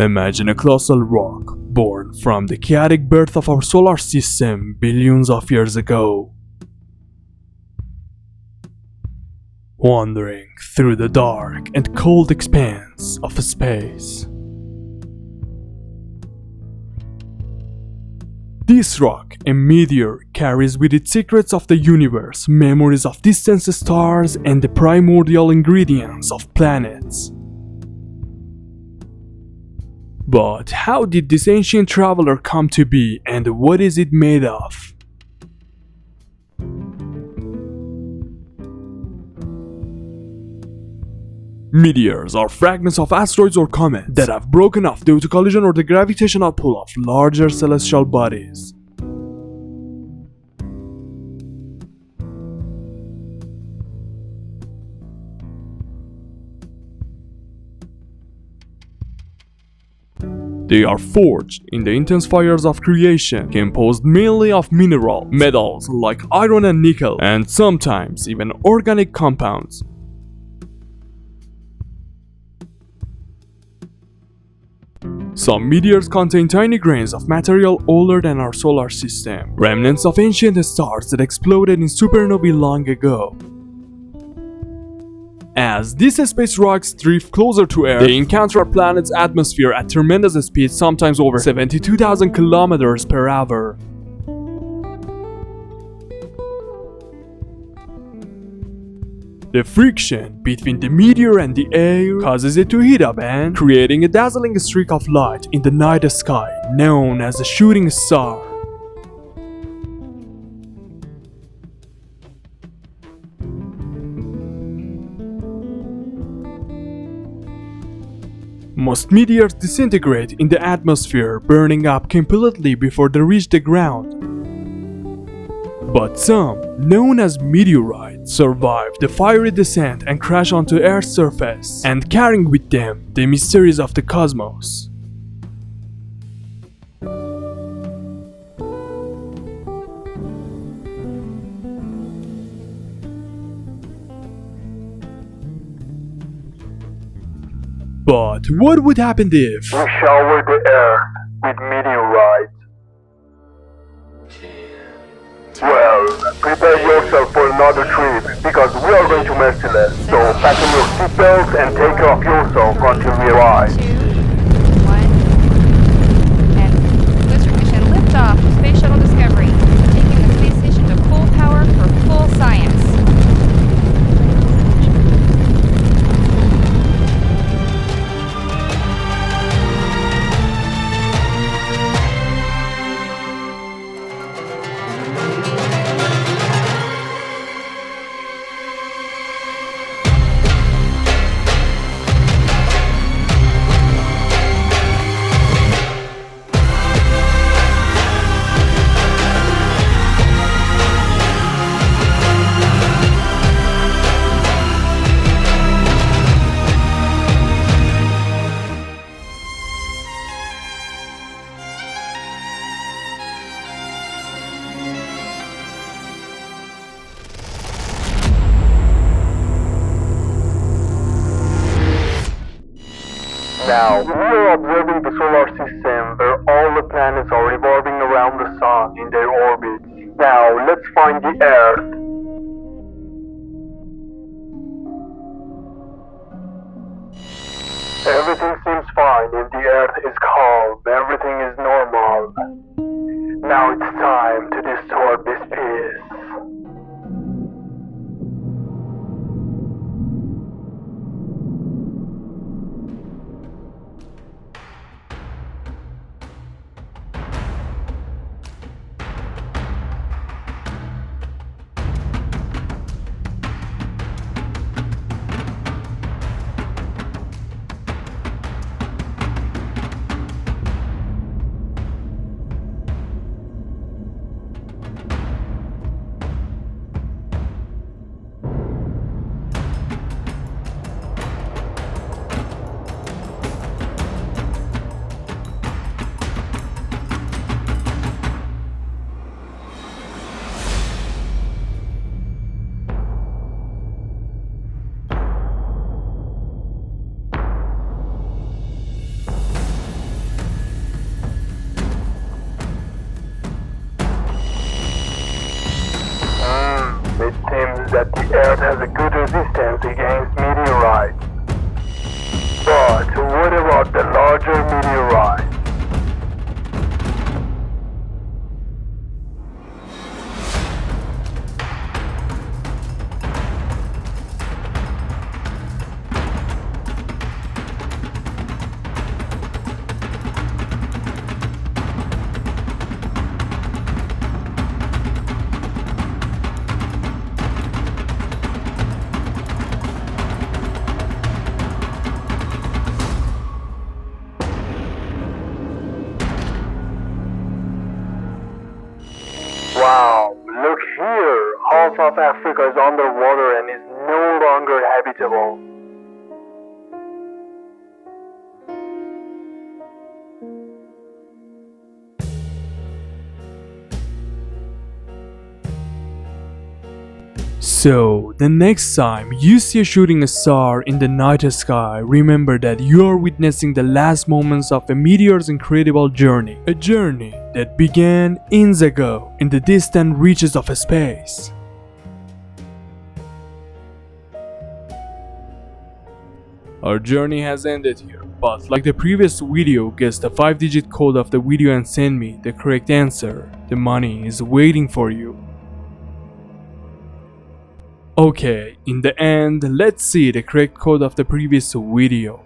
Imagine a colossal rock born from the chaotic birth of our solar system billions of years ago, wandering through the dark and cold expanse of space. This rock, a meteor, carries with it secrets of the universe, memories of distant stars, and the primordial ingredients of planets. But how did this ancient traveler come to be, and what is it made of? Meteors are fragments of asteroids or comets that have broken off due to collision or the gravitational pull of larger celestial bodies. They are forged in the intense fires of creation, composed mainly of mineral metals like iron and nickel, and sometimes even organic compounds. Some meteors contain tiny grains of material older than our solar system, remnants of ancient stars that exploded in supernovae long ago. As these space rocks drift closer to Earth, they encounter our planet's atmosphere at tremendous speeds, sometimes over 72,000 kilometers per hour. The friction between the meteor and the air causes it to heat up and creating a dazzling streak of light in the night sky known as a shooting star. Most meteors disintegrate in the atmosphere, burning up completely before they reach the ground. But some, known as meteorites, survive the fiery descent and crash onto Earth's surface, and carrying with them the mysteries of the cosmos. But what would happen if we shower the Earth with meteorites? Well, prepare yourself for another trip, because we are going to Merciless. So fasten your seatbelts and take care of yourself until we arrive. 2, 1, and booster mission liftoff. Space Shuttle Discovery, taking the space station to full power for full science. Now, we are observing the solar system where all the planets are revolving around the sun in their orbits. Now, let's find the Earth. Everything seems fine and the Earth is calm. Everything is normal. Now it's time to disturb this peace. that the Earth has a good resistance against meteorites. But what about the larger meteorites? Wow, look here! Half of Africa is underwater and is no longer habitable. So, the next time you see a shooting star in the night sky, remember that you are witnessing the last moments of a meteor's incredible journey. A journey that began eons ago in the distant reaches of space. Our journey has ended here, but like the previous video, guess the 5-digit code of the video and send me the correct answer. The money is waiting for you. Okay, in the end, let's see the correct code of the previous video.